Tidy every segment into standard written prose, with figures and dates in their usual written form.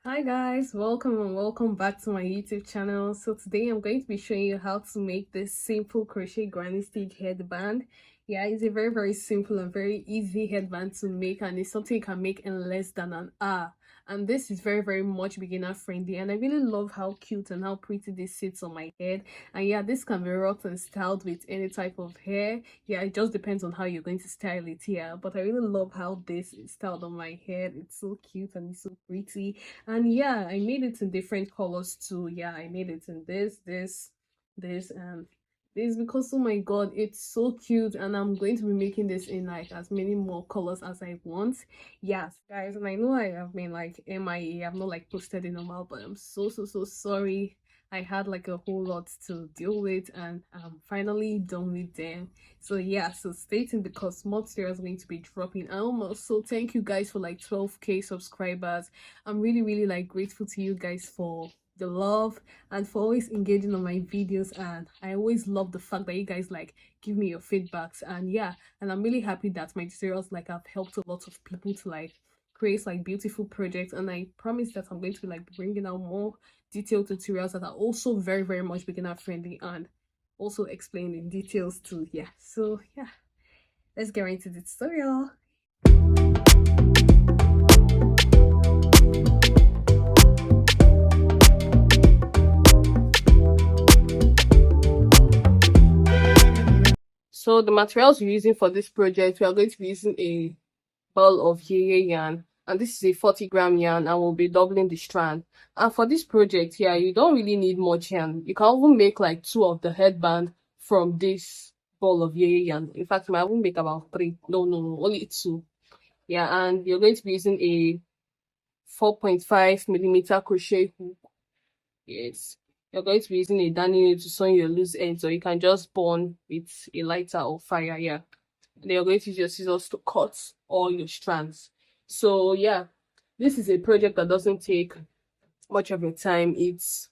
Hi guys, welcome and welcome back to my YouTube channel. So today I'm going to be showing you how to make this simple crochet granny stitch headband. Yeah, it's a very simple and very easy headband to make, and it's something you can make in less than an hour. And this is very much beginner friendly, and I really love how cute and how pretty this sits on my head. And yeah, this can be rocked and styled with any type of hair. Yeah, it just depends on how you're going to style it here, but I really love how this is styled on my head. It's so cute and it's so pretty. And yeah, I made it in different colors too. Yeah, I made it in this and this, because oh my god, it's so cute, and I'm going to be making this in like as many more colors as I want. Yes guys, and I know I have been like MIA, I've not like posted in a while, but I'm so sorry. I had like a whole lot to deal with, and I'm finally done with them. So yeah, so stay tuned because more material is going to be dropping. And also thank you guys for like 12k subscribers. I'm really like grateful to you guys for the love and for always engaging on my videos, and I always love the fact that you guys like give me your feedbacks. And yeah, and I'm really happy that my tutorials like have helped a lot of people to like create like beautiful projects. And I promise that I'm going to be like bringing out more detailed tutorials that are also very much beginner friendly and also explain in details too. Yeah, so yeah, let's get right into the tutorial. So the materials we're using for this project, we are going to be using a ball of yeye yarn, and this is a 40-gram yarn, and we'll be doubling the strand. And for this project here, you don't really need much yarn. You can even make like 2 of the headband from this ball of yeye yarn. In fact, you might even make about 3. No, only 2. Yeah, and you're going to be using a 4.5mm crochet hook. Yes, you're going to be using a darning needle to sew your loose ends, or you can just burn with a lighter or fire. Yeah, and then you're going to use your scissors to cut all your strands. So yeah, this is a project that doesn't take much of your time. It's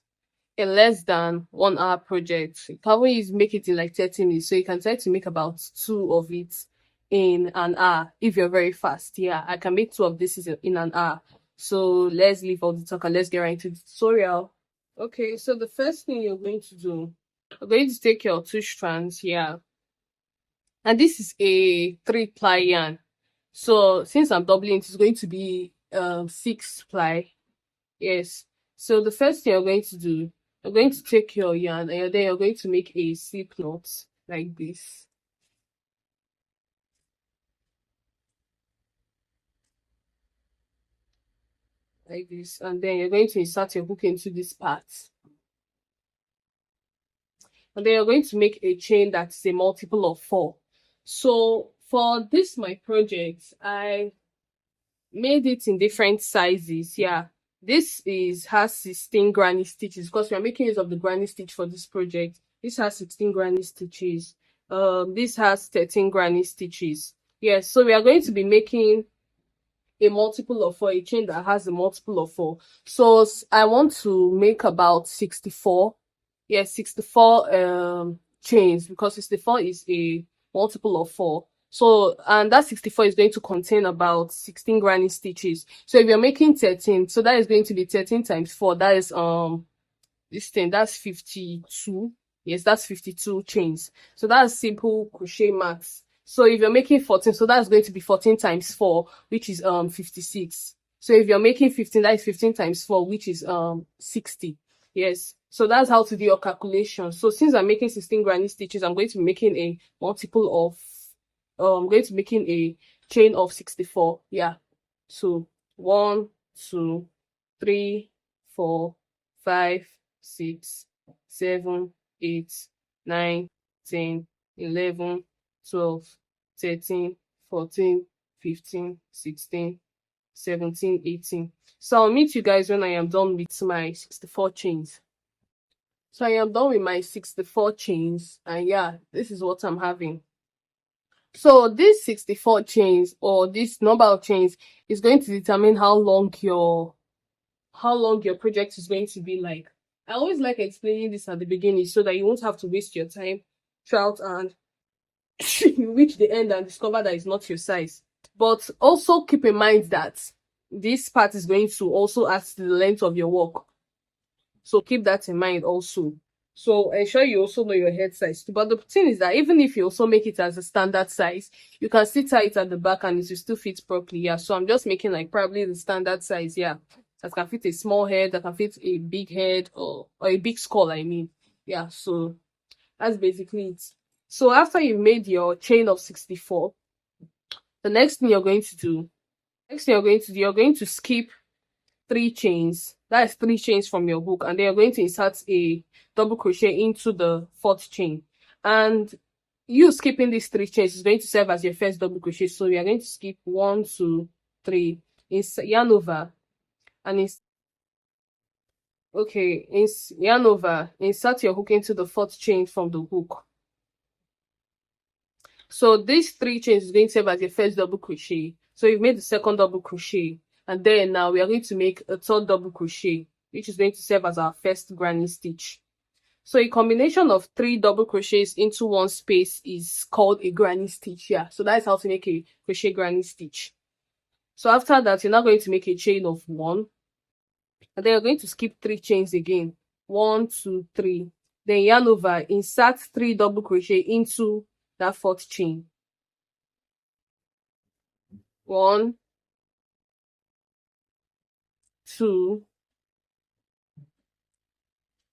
a less than 1 hour project. You can always make it in like 30 minutes, so you can try to make about 2 of it in an hour if you're very fast. Yeah, I can make 2 of this in an hour. So let's leave all the talk and let's get right into the tutorial. Okay, so the first thing you're going to do, you're going to take your 2 strands here, and this is a 3-ply yarn. So since I'm doubling, it's going to be 6-ply. Yes. So the first thing you're going to do, you're going to take your yarn, and then you're going to make a slip knot like this. Like this, and then you're going to insert your hook into this part. And then you're going to make a chain that's a multiple of 4. So for this my project, I made it in different sizes. Yeah, this has 16 granny stitches because we are making use of the granny stitch for this project. This has 16 granny stitches. This has 13 granny stitches. Yes, so we are going to be making a multiple of 4, a chain that has a multiple of 4. So I want to make about 64. Yes, 64 chains, because 64 is a multiple of 4. So, and that 64 is going to contain about 16 granny stitches. So if you're making 13, so that is going to be 13 times 4. That is this thing, that's 52. Yes, that's 52 chains. So that's simple crochet max. So if you're making 14, so that's going to be 14 times 4, which is 56. So if you're making 15, that is 15 times 4, which is 60. Yes, so that's how to do your calculation. So since I'm making 16 granny stitches, I'm going to be making a multiple of I'm going to be making a chain of 64. Yeah, so 1 2 3 4 5 6 7 8 9 10 11 12 13 14 15 16 17 18. So I'll meet you guys when I am done with my 64 chains. So I am done with my 64 chains, and yeah, this is what I'm having. So this 64 chains, or this number of chains, is going to determine how long your project is going to be like. I always like explaining this at the beginning so that you won't have to waste your time throughout and you reach the end and discover that it's not your size. But also keep in mind that this part is going to also add to the length of your work, so keep that in mind also. So ensure you also know your head size too. But the thing is that even if you also make it as a standard size, you can still tie it at the back and it will still fit properly. Yeah, so I'm just making like probably the standard size, yeah, that can fit a small head, that can fit a big head, or a big skull, I mean. Yeah, so that's basically it. So after you've made your chain of 64, the next thing you're going to do, you're going to skip 3 chains. That is 3 chains from your hook, and then you're going to insert a double crochet into the 4th chain. And you skipping these 3 chains is going to serve as your first double crochet. So we are going to skip 1, 2, 3, yarn over, and yarn over, insert your hook into the 4th chain from the hook. So these 3 chains is going to serve as your first double crochet. So you've made the second double crochet, and then now we are going to make a 3rd double crochet, which is going to serve as our first granny stitch. So a combination of 3 double crochets into 1 space is called a granny stitch. Yeah, so that's how to make a crochet granny stitch. So after that, you're now going to make a chain of 1, and then you're going to skip 3 chains again. 1, 2, 3. Then yarn over, insert 3 double crochet into that 4th chain. 1, 2,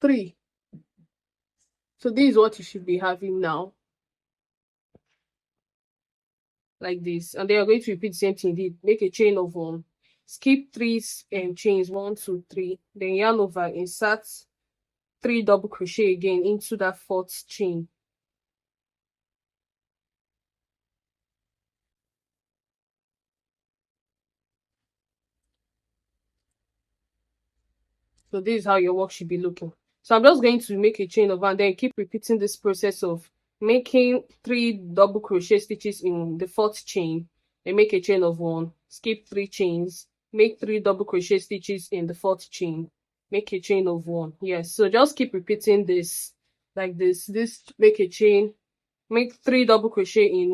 3. So this is what you should be having now, like this. And then you're going to repeat the same thing. Make a chain of 1, skip 3 chains, 1, 2, 3. Then yarn over, insert 3 double crochet again into that 4th chain. So this is how your work should be looking. So I'm just going to make a chain of 1, and then keep repeating this process of making 3 double crochet stitches in the 4th chain, and make a chain of 1, skip 3 chains, make 3 double crochet stitches in the 4th chain, make a chain of 1. Yes, so just keep repeating this like this. Make a chain, make 3 double crochet in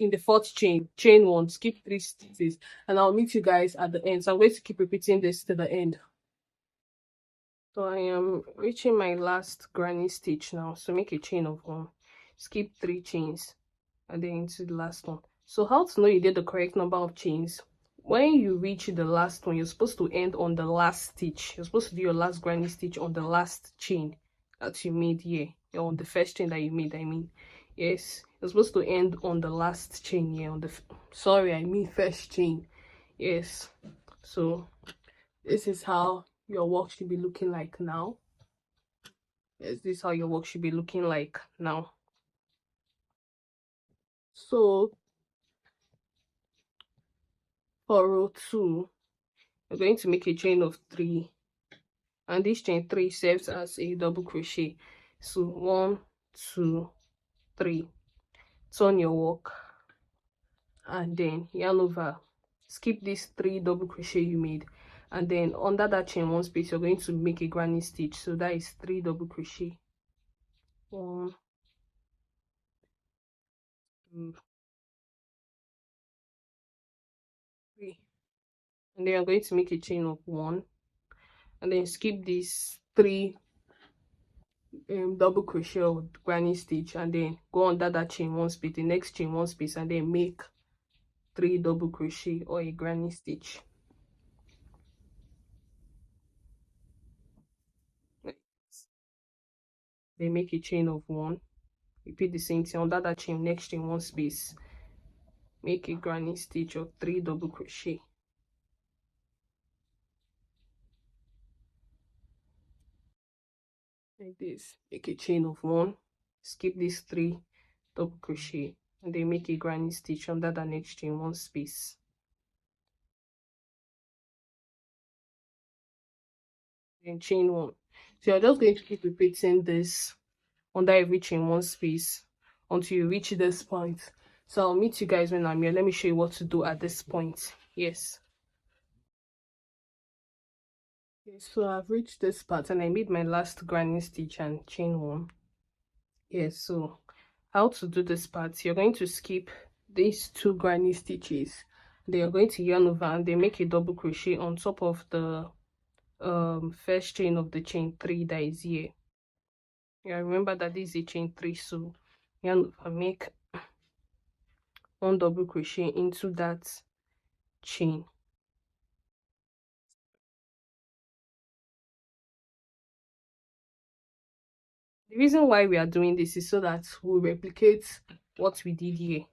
the 4th chain, chain 1, skip 3 stitches, and I'll meet you guys at the end. So I'm going to keep repeating this to the end. So I am reaching my last granny stitch now. So make a chain of 1, skip 3 chains, and then into the last one. So how to know you did the correct number of chains? When you reach the last one, you're supposed to end on the last stitch. You're supposed to do your last granny stitch on the last chain that you made here, or on the first chain that you made, I mean. Yes, you're supposed to end on the last chain here, on the first chain. Yes, so this is how your work should be looking like now. Yes, this is how your work should be looking like now. So for row 2, you're going to make a chain of 3, and this chain 3 serves as a double crochet. So 1, 2, 3. Turn your work, and then yarn over, skip these 3 double crochet you made, and then under that chain 1 space you're going to make a granny stitch. So that is 3 double crochet. 1, 2, 3. And then I'm going to make a chain of 1, and then skip these 3 double crochet or granny stitch, and then go under that chain 1 space, the next chain 1 space, and then make 3 double crochet or a granny stitch. Then make a chain of 1, repeat the same thing under that chain, next chain 1 space, make a granny stitch or 3 double crochet. Like this. Make a chain of 1, skip these 3 double crochet, and then make a granny stitch under the next chain 1 space. Then chain 1. So you're just going to keep repeating this under every chain 1 space until you reach this point. So I'll meet you guys when I'm here. Let me show you what to do at this point. Yes. Okay, so I've reached this part and I made my last granny stitch and chain 1. Yes, so how to do this part? You're going to skip these 2 granny stitches, Then you're going to yarn over and then make a double crochet on top of the first chain of the chain 3 that is here. Yeah, remember that this is a chain 3, so yarn over, make one double crochet into that chain. The reason why we are doing this is so that we replicate what we did here,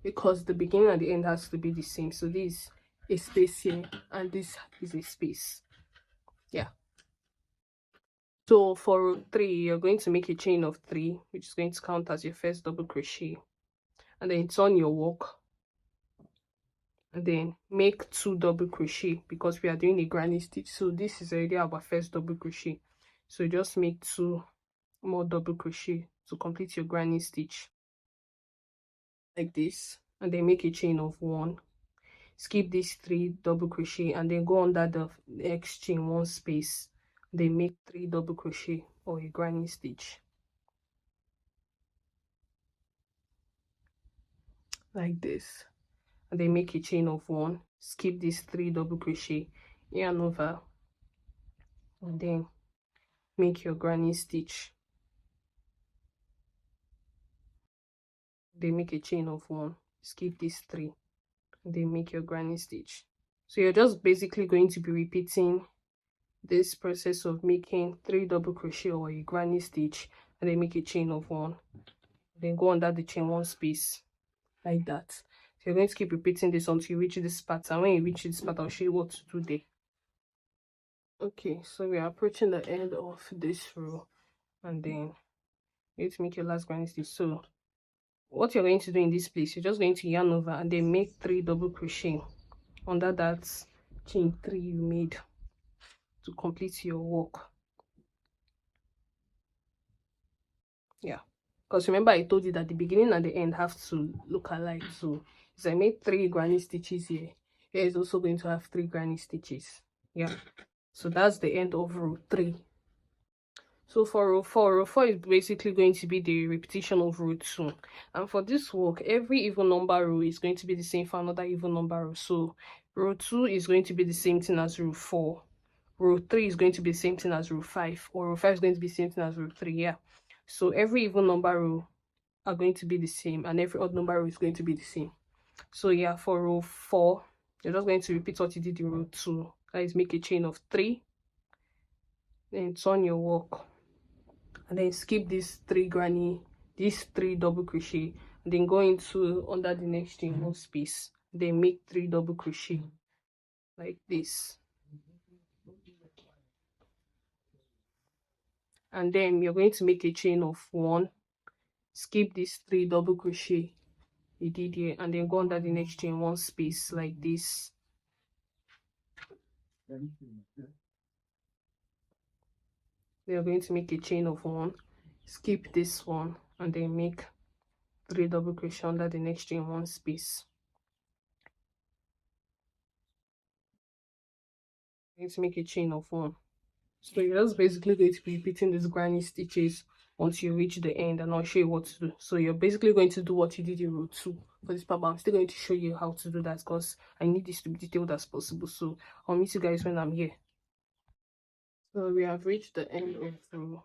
because the beginning and the end has to be the same. So this is a space here and this is a space. Yeah. So for row 3, you're going to make a chain of 3, which is going to count as your first double crochet, and then turn your work and then make 2 double crochet, because we are doing a granny stitch. So this is already our first double crochet, so just make 2 more double crochet to complete your granny stitch like this, and then make a chain of 1, skip these 3 double crochet and then go under the next chain 1 space, then make 3 double crochet or a granny stitch like this, and then make a chain of 1, skip these 3 double crochet, yarn over, and then make your granny stitch, then make a chain of 1, skip these 3, and then make your granny stitch. So you're just basically going to be repeating this process of making 3 double crochet or a granny stitch, and then make a chain of 1, then go under the chain 1 space like that. So you're going to keep repeating this until you reach this part, and when you reach this part, I'll show you what to do there. Okay, so we are approaching the end of this row, and then you need to make your last granny stitch. So what you're going to do in this place, you're just going to yarn over and then make 3 double crochet under that chain 3 you made to complete your work. Yeah, because remember I told you that the beginning and the end have to look alike. So as I made 3 granny stitches here, here is also going to have 3 granny stitches. Yeah, so that's the end of row 3. So for row 4 is basically going to be the repetition of row 2, and for this work every even number row is going to be the same for another even number row. So row 2 is going to be the same thing as row 4, row 3 is going to be the same thing as row 5, or row 5 is going to be the same thing as row 3. Yeah, so every even number row are going to be the same, and every odd number row is going to be the same. So yeah, for row 4 you're just going to repeat what you did in row 2, that is make a chain of 3, then turn your work, and then skip these 3 double crochet, and then go into under the next chain 1 space, then make 3 double crochet like this, and then you're going to make a chain of 1, skip these 3 double crochet you did here, and then go under the next chain 1 space like this. Then you're going to make a chain of 1, skip this one, and then make 3 double crochet under the next chain 1 space. You're going to make a chain of 1. So you're just basically going to be repeating these granny stitches once you reach the end, and I'll show you what to do. So you're basically going to do what you did in row 2 for this part, but I'm still going to show you how to do that because I need this to be detailed as possible. So I'll meet you guys when I'm here. So we have reached the end of row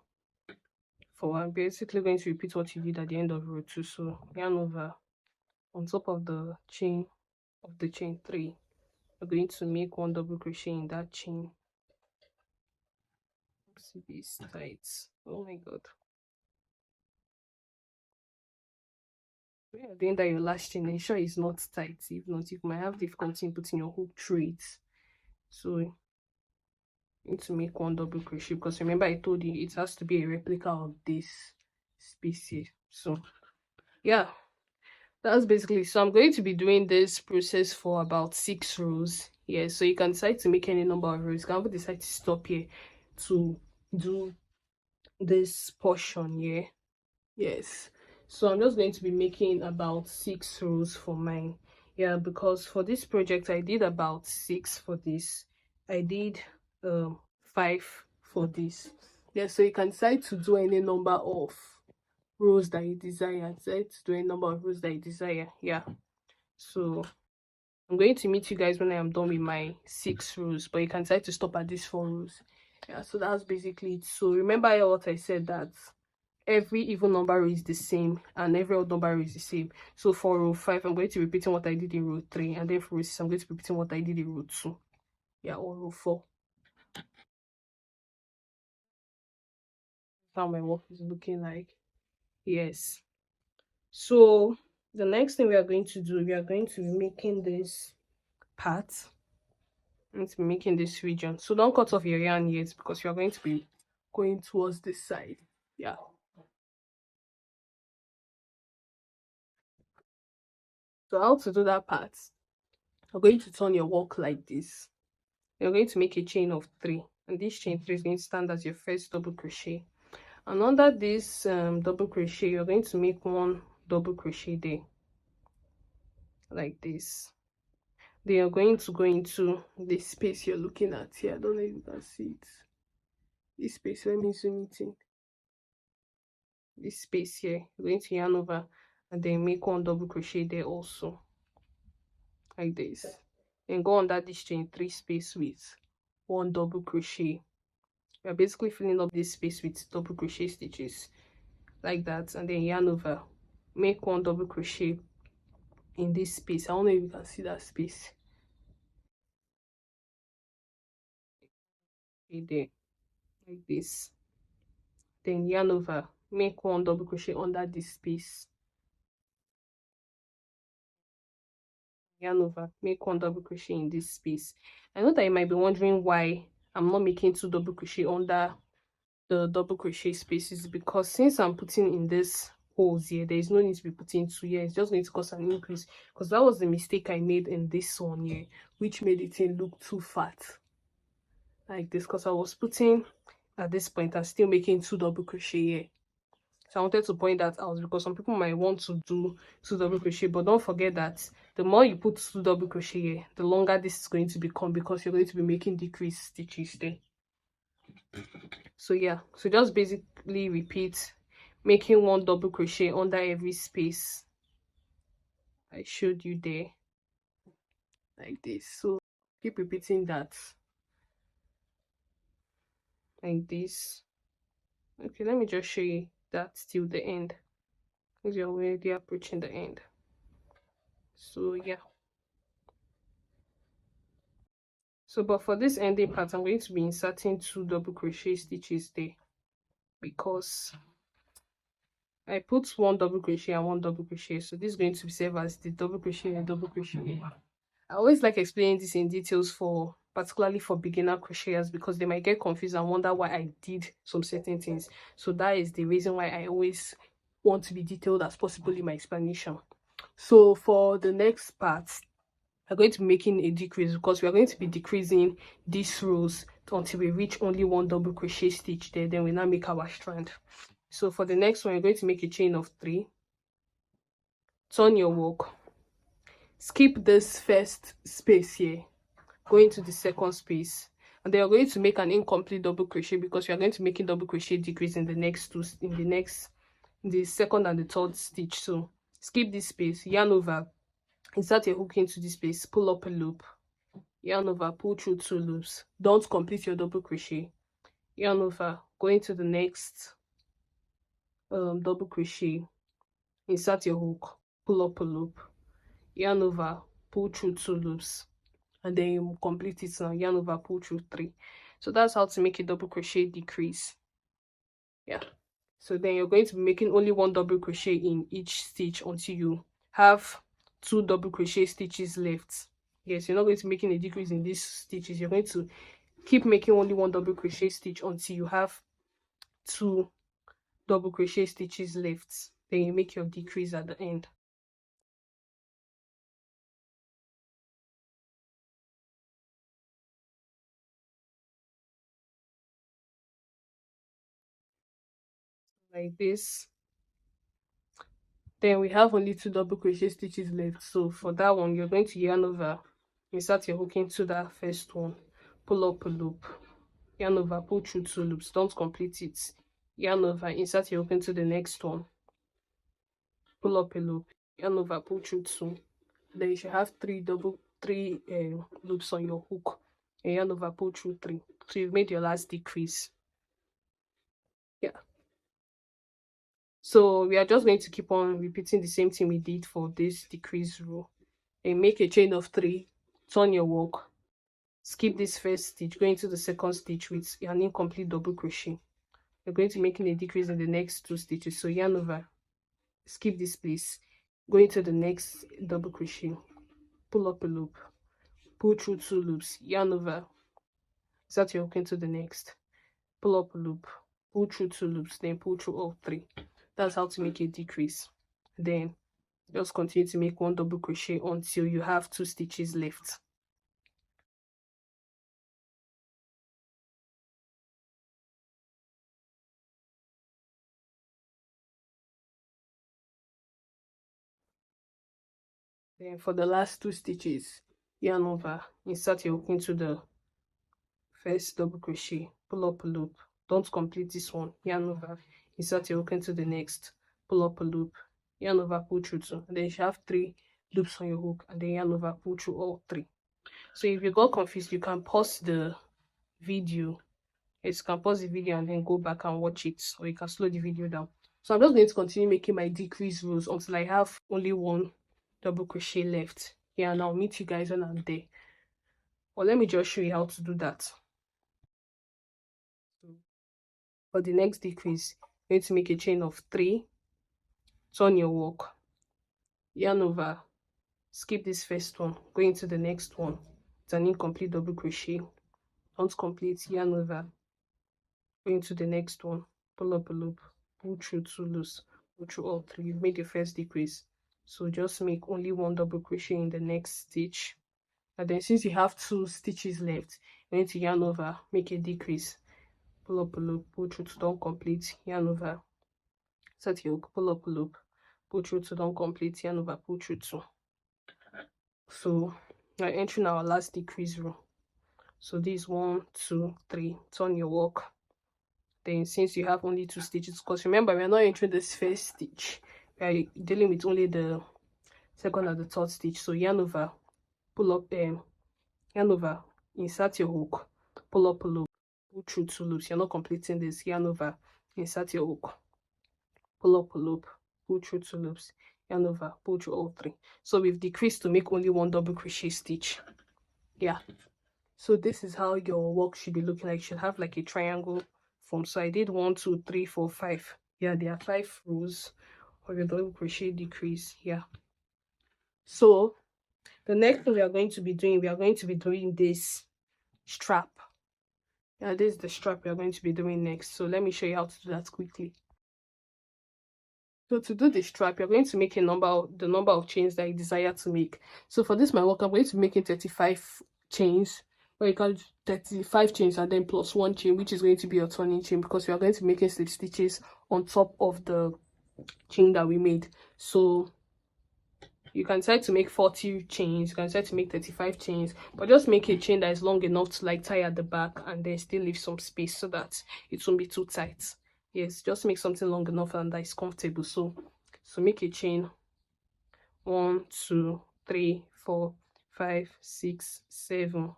4. I'm basically going to repeat what you did at the end of row 2. So yarn over on top of the chain 3. We're going to make 1 double crochet in that chain. See these tights. Oh my god. When you're doing that your last chain, ensure it's not tight. If not, you might have difficulty in putting your hook through it. So you need to make 1 double crochet, because remember I told you it has to be a replica of this space here. So yeah, that's basically. So I'm going to be doing this process for about 6 rows. Yeah, so you can decide to make any number of rows. You can decide to stop here to do this portion here. Yes, so I'm just going to be making about 6 rows for mine. Yeah, because for this project I did about 6 for this. I did 5 for this. Yeah, so you can decide to do any number of rows that you desire. Decide to do any number of rows that you desire. Yeah, so I'm going to meet you guys when I am done with my 6 rows, but you can decide to stop at these 4 rows. Yeah, so that's basically it. So remember what I said, that every even number row is the same and every odd number row is the same. So for row 5, I'm going to be repeating what I did in row 3, and then for row 6, I'm going to be repeating what I did in row 2. Yeah, or row 4. That's how my work is looking like. Yes. So the next thing we are going to do, we are going to be making this part. I'm going to be making this region. So don't cut off your yarn yet, because you are going to be going towards this side. Yeah. So how to do that part? You're going to turn your work like this. You're going to make a chain of 3, and this chain 3 is going to stand as your first double crochet. And under this double crochet, you're going to make 1 double crochet there, like this. Then you're going to go into the space you're looking at here. I don't know if you can see it. This space, let me zoom it in. This space here, you're going to yarn over and then make 1 double crochet there also, like this. And go under this chain 3 space with 1 double crochet. You're basically filling up this space with double crochet stitches, like that, and then yarn over, make 1 double crochet in this space. I don't know if you can see that space. Okay, there, like this. Then yarn over, make 1 double crochet under this space. Yarn over, make 1 double crochet in this space. I know that you might be wondering why I'm not making 2 double crochet under the double crochet spaces, because since I'm putting in this holes here, there is no need to be putting 2 here. It's just going to cause an increase, because that was the mistake I made in this one here, which made it look too fat like this, because I was putting at this point and still making 2 double crochet here. So I wanted to point that out, because some people might want to do 2 double crochet, but don't forget that the more you put 2 double crochet here, the longer this is going to become, because you're going to be making decreased stitches there. So yeah, so just basically repeat making 1 double crochet under every space I showed you there, like this. So keep repeating that, like this. Okay, let me just show you that till the end, because you're already approaching the end. So yeah, so but for this ending part, I'm going to be inserting 2 double crochet stitches there, because I put 1 double crochet and 1 double crochet, so this is going to serve as the double crochet and double crochet. I always like explaining this in details, for particularly for beginner crocheters, because they might get confused and wonder why I did some certain things. So that is the reason why I always want to be detailed as possible in my explanation. So for the next part, we're going to be making a decrease, because we are going to be decreasing these rows until we reach only 1 double crochet stitch there. Then we now make our strand. So for the next one, you're going to make a chain of 3, turn your work, skip this first space here, go into the second space, and then you're going to make an incomplete double crochet, because you're going to make a double crochet decrease in the next 2, in the second and the third stitch. So skip this space, yarn over, insert your hook into this space, pull up a loop, yarn over, pull through 2 loops, don't complete your double crochet, yarn over, go into the next double crochet, insert your hook, pull up a loop, yarn over, pull through 2 loops, and then you complete it now, yarn over, pull through 3. So that's how to make a double crochet decrease. Yeah, so then you're going to be making only 1 double crochet in each stitch until you have 2 double crochet stitches left. Yes, you're not going to be making a decrease in these stitches. You're going to keep making only 1 double crochet stitch until you have 2 double crochet stitches left. Then you make your decrease at the end. Like this. Then we have only 2 double crochet stitches left. So for that one, you're going to yarn over, insert your hook into that first one, pull up a loop, yarn over, pull through 2 loops, don't complete it, yarn over, insert your hook into the next one, pull up a loop, yarn over, pull through 2. Then you should have 3 double 3 loops on your hook and yarn over, pull through 3. So you've made your last decrease. Yeah, so we are just going to keep on repeating the same thing we did for this decrease row, and make a chain of 3, turn your work, skip this first stitch, go into the second stitch with an incomplete double crochet. You're going to be making a decrease in the next 2 stitches, so yarn over, skip this place, go into the next double crochet, pull up a loop, pull through 2 loops, yarn over, start your hook into the next, pull up a loop, pull through 2 loops, then pull through all 3. That's how to make a decrease. Then just continue to make 1 double crochet until you have 2 stitches left. Then for the last 2 stitches, yarn over, insert your hook into the first double crochet, pull up a loop, don't complete this one, yarn over, insert your hook into the next, pull up a loop, yarn over, pull through 2, and then you should have 3 loops on your hook, and then yarn over, pull through all 3. So if you got confused, you can pause the video. Yes, you can pause the video and then go back and watch it, or you can slow the video down. So I'm just going to continue making my decrease rows until I have only 1 double crochet left. Yeah, and I'll meet you guys when I'm there. Well, let me just show you how to do that. So for the next decrease, you're going to make a chain of 3, turn your work, yarn over, skip this first one, go into the next one. It's an incomplete double crochet, don't complete, yarn over, go into the next one, pull up a loop, pull through 2 loops, pull through all 3. You've made your first decrease, so just make only 1 double crochet in the next stitch, and then since you have 2 stitches left, you're going to yarn over, make a decrease, pull up a loop, pull through 2, don't complete, yarn over, set your hook, pull up a loop, pull through 2, don't complete, yarn over, pull through 2. So we're entering our last decrease row. So this 1, 2, 3, turn your work. Then since you have only 2 stitches, because remember we're not entering this first stitch, we are dealing with only the second and the third stitch. So yarn over, pull up, yarn over, insert your hook, pull up a loop, pull through 2 loops. You're not completing this, yarn over, insert your hook, pull up a loop, pull through 2 loops, yarn over, pull through all 3. So we've decreased to make only 1 double crochet stitch. Yeah, so this is how your work should be looking like. You should have like a triangle form. So I did 1, 2, 3, 4, 5. Yeah, there are 5 rows of your double crochet decrease. Yeah, so the next thing we are going to be doing this strap. Yeah, this is the strap we are going to be doing next. So let me show you how to do that quickly. So to do the strap, you're going to make the number of chains that you desire to make. So for this my work, I'm going to be making 35 chains, or you can do 35 chains and then plus 1 chain, which is going to be your turning chain, because we are going to be making slip stitches on top of the chain that we made. So you can decide to make 40 chains, you can decide to make 35 chains, but just make a chain that is long enough to like tie at the back and then still leave some space so that it won't be too tight. Yes, just make something long enough and that is comfortable. So make a chain 1, 2, 3, 4, 5, 6, 7,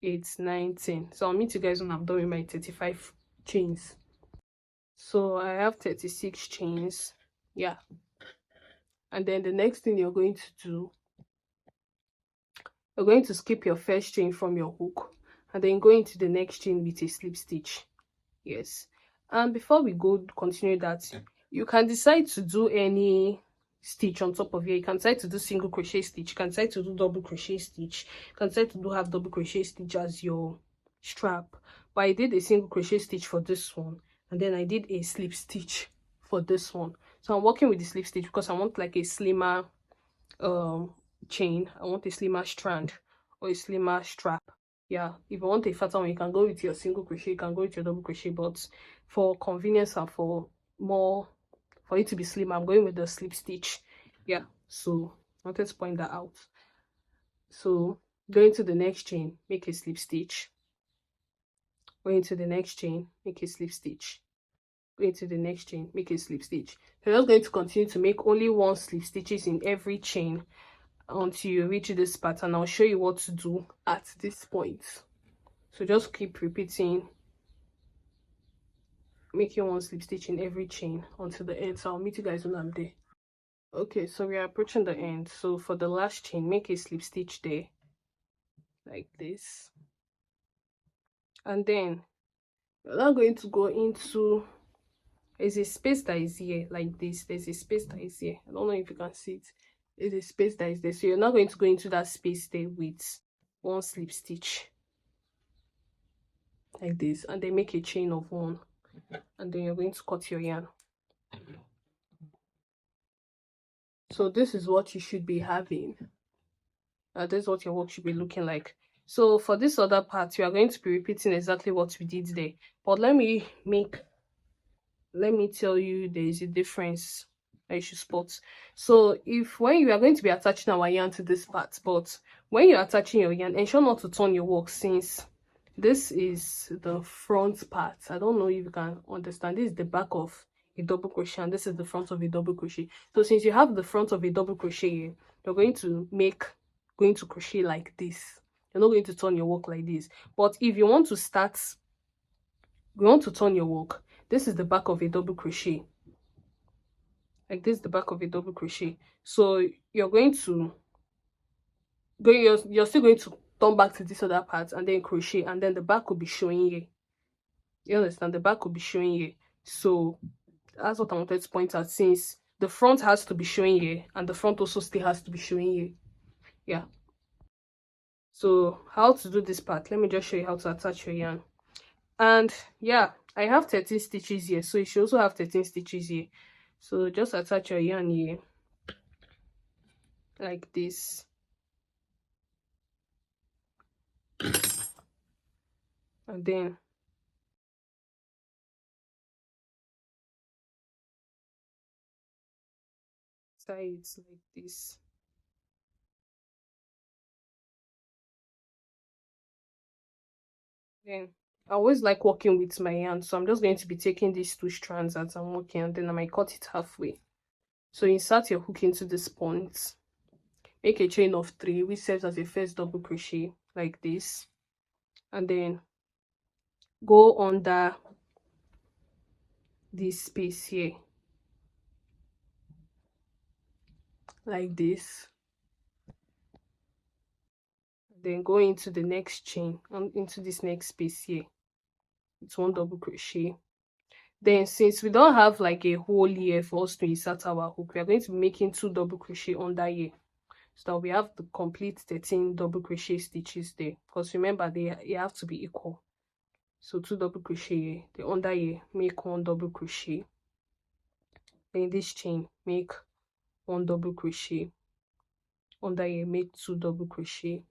8, 9, 10. So I'll meet you guys when I'm done with my 35 chains. So I have 36 chains. Yeah, and then the next thing you're going to do, you're going to skip your first chain from your hook and then go into the next chain with a slip stitch. Yes, and before we continue that, you can decide to do any stitch on top of here. You can decide to do single crochet stitch, you can decide to do double crochet stitch, you can decide to do half double crochet stitch as your strap. But I did a single crochet stitch for this one, and then I did a slip stitch for this one. So I'm working with the slip stitch because I want like a slimmer chain, I want a slimmer strand or a slimmer strap. Yeah, if you want a fatter one, you can go with your single crochet, you can go with your double crochet, but for convenience and for it to be slim, I'm going with the slip stitch. Yeah, so I wanted to point that out. So go into the next chain, make a slip stitch, go into the next chain, make a slip stitch, go into the next chain, make a slip stitch. So you're just going to continue to make only 1 slip stitches in every chain until you reach this part, and I'll show you what to do at this point. So just keep repeating, making one slip stitch in every chain until the end. So I'll meet you guys when I'm there. Okay, so we are approaching the end. So for the last chain, make a slip stitch there like this, and then we're now going to go into, there's a space that is here like this. There's a space that is here. I don't know if you can see it. There's a space that is there, so you're not going to go into that space there with one slip stitch like this, and then make a chain of one, and then you're going to cut your yarn. So this is what you should be having. This is what your work should be looking like. So for this other part, we are going to be repeating exactly what we did there, but let me tell you there is a difference that you should spot. So when you are going to be attaching our yarn to this part, but when you're attaching your yarn, ensure not to turn your work, since this is the front part. I don't know if you can understand. This is the back of a double crochet, and this is the front of a double crochet. So since you have the front of a double crochet here, you're going to crochet like this. You're not going to turn your work like this. But if you want to turn your work, this is the back of a double crochet. Like this is the back of a double crochet. So you're still going to turn back to this other part and then crochet, and then the back will be showing here. You understand? The back will be showing here. So that's what I wanted to point out, since the front has to be showing here and the front also still has to be showing here. Yeah. So how to do this part, let me just show you how to attach your yarn. And yeah, I have 13 stitches here, so you should also have 13 stitches here. So just attach your yarn here like this, and then tie it like this. Then I always like working with my yarn, so I'm just going to be taking these 2 strands as I'm working, and then I might cut it halfway. So insert your hook into this point, make a chain of 3, which serves as a first double crochet like this, and then go under this space here like this, then go into the next chain and into this next space here. It's 1 double crochet. Then since we don't have like a hole here for us to insert our hook, we are going to be making 2 double crochet under here, so that we have the complete 13 double crochet stitches there, because remember they have to be equal. So 2 double crochet here, the under here, make 1 double crochet, then this chain make 1 double crochet, under here make 2 double crochet,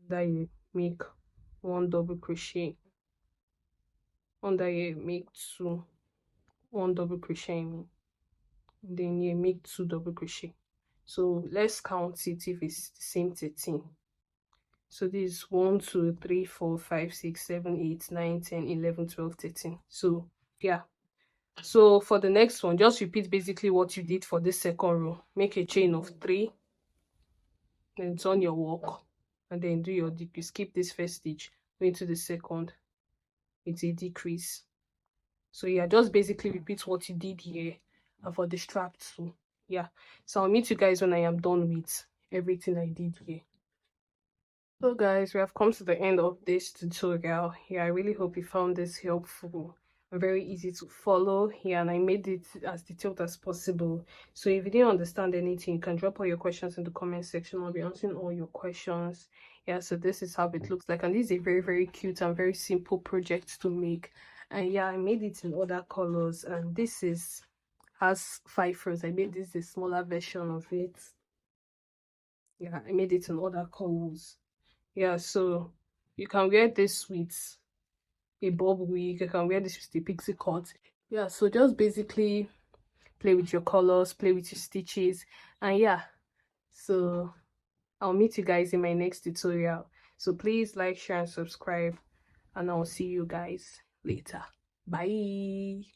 under here make 1 double crochet, under here make 1 double crochet, and then here make 2 double crochet. So let's count it if it's the same 13. So this is 1 2 3 4 5 6 7 8 9 10 11 12 13. So yeah, so for the next one, just repeat basically what you did for this second row. Make a chain of 3, then turn your work, and then do your decrease. Skip this first stitch, go into the second, it's a decrease. So yeah, just basically repeat what you did here and for the strap too. Yeah, so I'll meet you guys when I am done with everything I did here. So guys, we have come to the end of this tutorial. Yeah, I really hope you found this helpful and very easy to follow. Yeah, and I made it as detailed as possible. So if you didn't understand anything, you can drop all your questions in the comment section. I'll be answering all your questions. Yeah, so this is how it looks like, and this is a very cute and very simple project to make. And yeah, I made it in other colors, and this has 5 rows. I made this a smaller version of it. Yeah, I made it in other colors. Yeah, so you can wear this with a bob wig, you can wear this with a pixie cut. Yeah, so just basically play with your colors, play with your stitches, and yeah, so I'll meet you guys in my next tutorial. So please like, share, and subscribe, and I'll see you guys later. Bye.